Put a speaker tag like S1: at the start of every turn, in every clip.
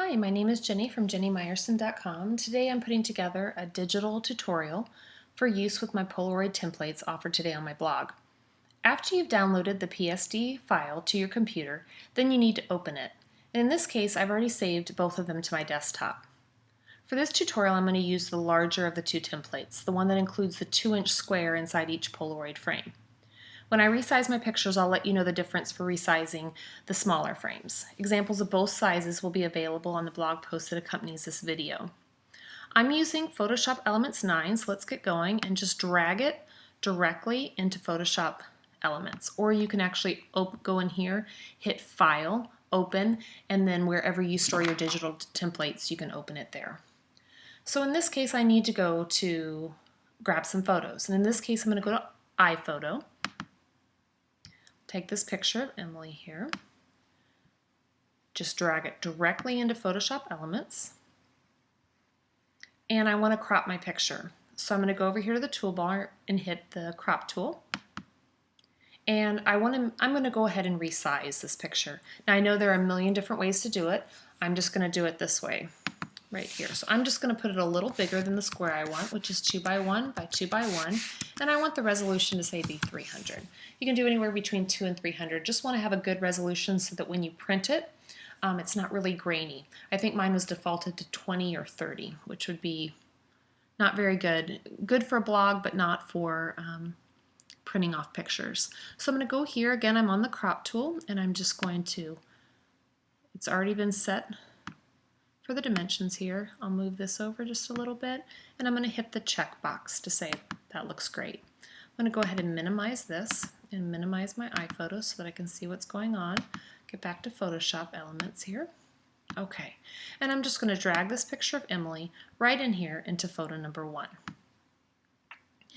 S1: Hi, my name is Jenny from jennymeyerson.com. Today I'm putting together a digital tutorial for use with my Polaroid templates offered today on my blog. After you've downloaded the PSD file to your computer, then you need to open it. And in this case, I've already saved both of them to my desktop. For this tutorial, I'm going to use the larger of the two templates, the one that includes the 2-inch square inside each Polaroid frame. When I resize my pictures, I'll let you know the difference for resizing the smaller frames. Examples of both sizes will be available on the blog post that accompanies this video. I'm using Photoshop Elements 9, so let's get going and just drag it directly into Photoshop Elements. Or you can actually go in here, hit File, Open, and then wherever you store your digital templates, you can open it there. So in this case, I need to go to grab some photos. And in this case, I'm going to go to iPhoto. Take this picture of Emily here, just drag it directly into Photoshop Elements, and I want to crop my picture. So I'm going to go over here to the toolbar and hit the crop tool, and I'm going to go ahead and resize this picture. Now I know there are a million different ways to do it. I'm just going to do it this way right here. So I'm just going to put it a little bigger than the square I want, which is 2 by 1 by 2 by 1, and I want the resolution to say be 300. You can do anywhere between 2 and 300. Just want to have a good resolution so that when you print it, it's not really grainy. I think mine was defaulted to 20 or 30, which would be not very good. Good for a blog, but not for printing off pictures. So I'm going to go here. Again, I'm on the crop tool, and I'm just going to, it's already been set for the dimensions here. I'll move this over just a little bit, and I'm going to hit the check box to say that looks great. I'm going to go ahead and minimize this and minimize my iPhoto so that I can see what's going on. Get back to Photoshop Elements here. Okay, and I'm just going to drag this picture of Emily right in here into photo number 1.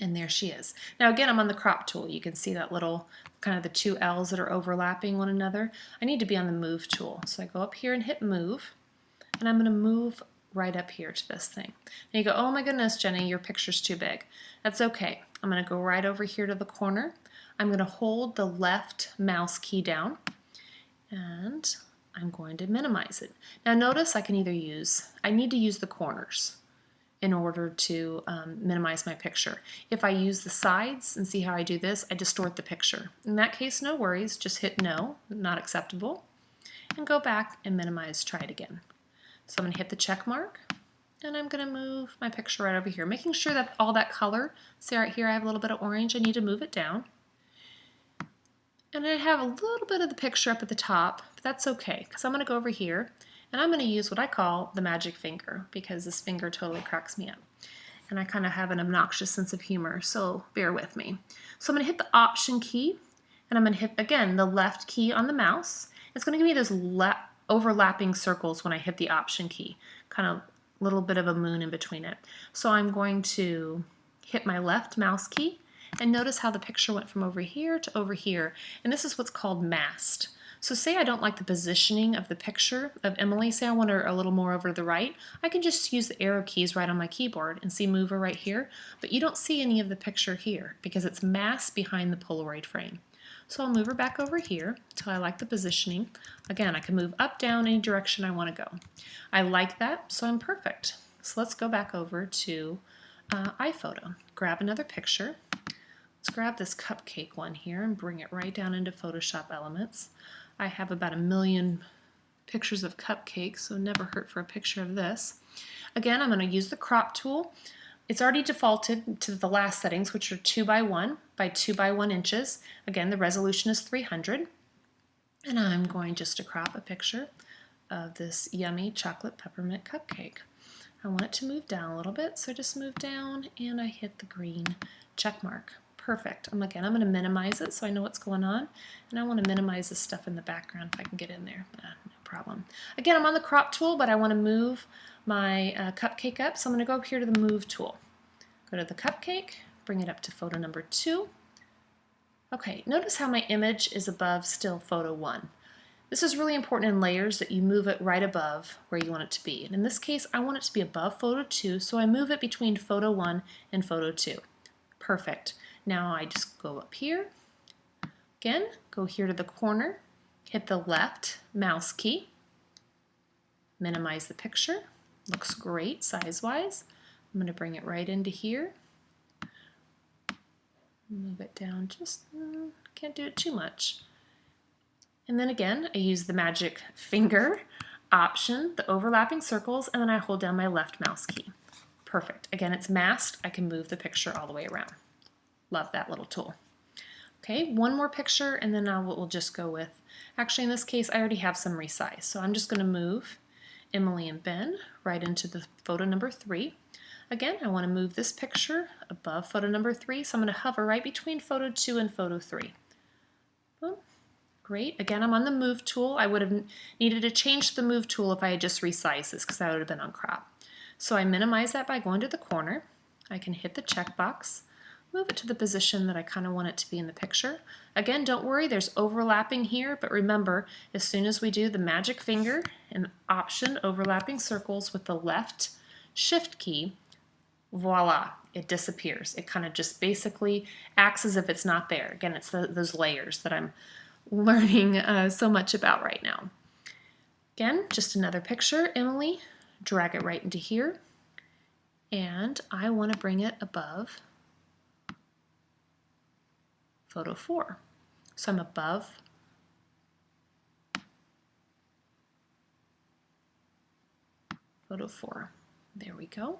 S1: And there she is. Now again, I'm on the crop tool. You can see that little kind of the two L's that are overlapping one another. I need to be on the move tool. So I go up here and hit move. And I'm going to move right up here to this thing. And you go, oh my goodness, Jenny, your picture's too big. That's okay. I'm going to go right over here to the corner. I'm going to hold the left mouse key down, and I'm going to minimize it. Now notice I need to use the corners in order to minimize my picture. If I use the sides and see how I do this, I distort the picture. In that case, no worries. Just hit no, not acceptable, and go back and minimize, try it again. So I'm going to hit the check mark, and I'm going to move my picture right over here, making sure that all that color, see right here I have a little bit of orange, I need to move it down. And I have a little bit of the picture up at the top, but that's okay, because I'm going to go over here, and I'm going to use what I call the magic finger, because this finger totally cracks me up. And I kind of have an obnoxious sense of humor, so bear with me. So I'm going to hit the Option key, and I'm going to hit, again, the left key on the mouse. It's going to give me those overlapping circles when I hit the Option key, kind of a little bit of a moon in between it. So I'm going to hit my left mouse key, and notice how the picture went from over here to over here, and this is what's called masked. So say I don't like the positioning of the picture of Emily, say I want her a little more over to the right, I can just use the arrow keys right on my keyboard and see move her right here, but you don't see any of the picture here because it's masked behind the Polaroid frame. So I'll move her back over here until I like the positioning. Again, I can move up, down, any direction I want to go. I like that, so I'm perfect. So let's go back over to iPhoto. Grab another picture. Let's grab this cupcake one here and bring it right down into Photoshop Elements. I have about 1 million pictures of cupcakes, so never hurt for a picture of this. Again, I'm going to use the crop tool. It's already defaulted to the last settings, which are 2 by 1 by 2 by 1 inches. Again, the resolution is 300. And I'm going just to crop a picture of this yummy chocolate peppermint cupcake. I want it to move down a little bit, so I just move down and I hit the green check mark. Perfect. Again, I'm going to minimize it so I know what's going on. And I want to minimize the stuff in the background if I can get in there. No problem. Again, I'm on the crop tool, but I want to move my cupcake up, so I'm going to go up here to the move tool. Go to the cupcake, bring it up to photo number 2. Okay, notice how my image is above still photo 1. This is really important in layers that you move it right above where you want it to be. And in this case, I want it to be above photo 2, so I move it between photo 1 and photo 2. Perfect. Now I just go up here, again, go here to the corner, hit the left mouse key, minimize the picture. Looks great size-wise. I'm going to bring it right into here. Move it down just, can't do it too much. And then again, I use the magic finger option, the overlapping circles, and then I hold down my left mouse key. Perfect. Again, it's masked. I can move the picture all the way around. Love that little tool. Okay, one more picture, and then we'll just go with, actually in this case, I already have some resize. So I'm just going to move Emily and Ben right into the photo number 3. Again, I want to move this picture above photo number 3, so I'm going to hover right between photo 2 and photo 3. Boom. Great. Again, I'm on the move tool. I would have needed to change the move tool if I had just resized this because that would have been on crop. So I minimize that by going to the corner. I can hit the checkbox, move it to the position that I kind of want it to be in the picture. Again, don't worry, there's overlapping here, but remember, as soon as we do the magic finger and option overlapping circles with the left shift key, voila, it disappears. It kind of just basically acts as if it's not there. Again, it's those layers that I'm learning so much about right now. Again, just another picture, Emily, drag it right into here, and I want to bring it above photo 4. So I'm above photo 4. There we go.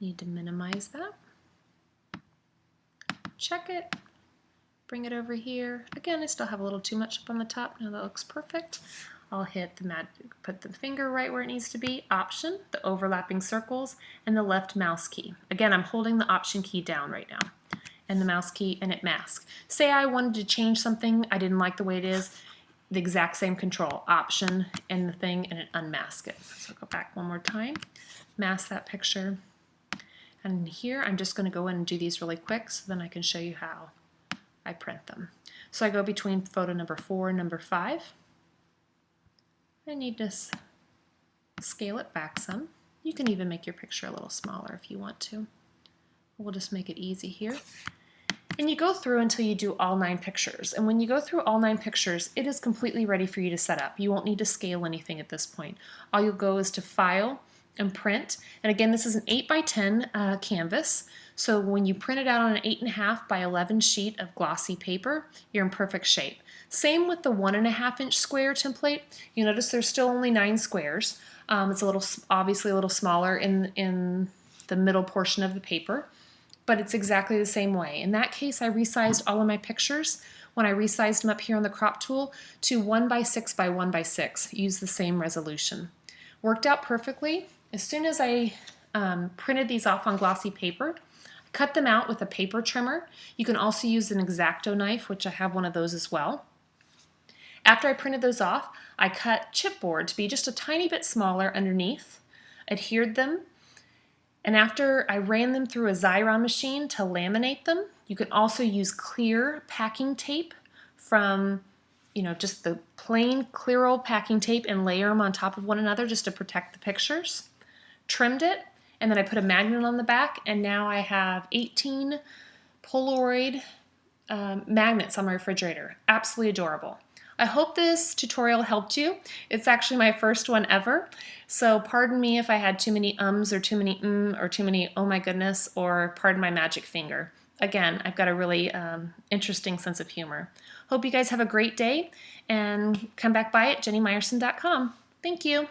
S1: Need to minimize that. Check it. Bring it over here. Again, I still have a little too much up on the top. Now that looks perfect. I'll hit the put the finger right where it needs to be, option, the overlapping circles, and the left mouse key. Again, I'm holding the option key down right now, and the mouse key, and it masks. Say I wanted to change something, I didn't like the way it is, the exact same control, option, and the thing, and it unmasks it. So go back one more time, mask that picture, and here I'm just going to go in and do these really quick so then I can show you how I print them. So I go between photo number 4 and number 5. I need to scale it back some. You can even make your picture a little smaller if you want to. We'll just make it easy here. And you go through until you do all 9 pictures. And when you go through all 9 pictures, it is completely ready for you to set up. You won't need to scale anything at this point. All you'll go is to File and Print. And again, this is an 8 by 10 canvas. So when you print it out on an 8.5 by 11 sheet of glossy paper, you're in perfect shape. Same with the 1.5 inch square template. You notice there's still only 9 squares. It's a little, obviously a little smaller in the middle portion of the paper, but it's exactly the same way. In that case, I resized all of my pictures when I resized them up here on the crop tool to 1 by 6 by 1 by 6. Use the same resolution. Worked out perfectly. As soon as I printed these off on glossy paper, cut them out with a paper trimmer. You can also use an X-Acto knife, which I have one of those as well. After I printed those off, I cut chipboard to be just a tiny bit smaller underneath, adhered them, and after I ran them through a Xyron machine to laminate them, you can also use clear packing tape from, just the plain clear old packing tape and layer them on top of one another just to protect the pictures. Trimmed it, and then I put a magnet on the back, and now I have 18 Polaroid magnets on my refrigerator. Absolutely adorable. I hope this tutorial helped you. It's actually my first one ever, so pardon me if I had too many ums or too many or too many oh my goodness, or pardon my magic finger. Again, I've got a really interesting sense of humor. Hope you guys have a great day, and come back by at jennymeyerson.com. Thank you.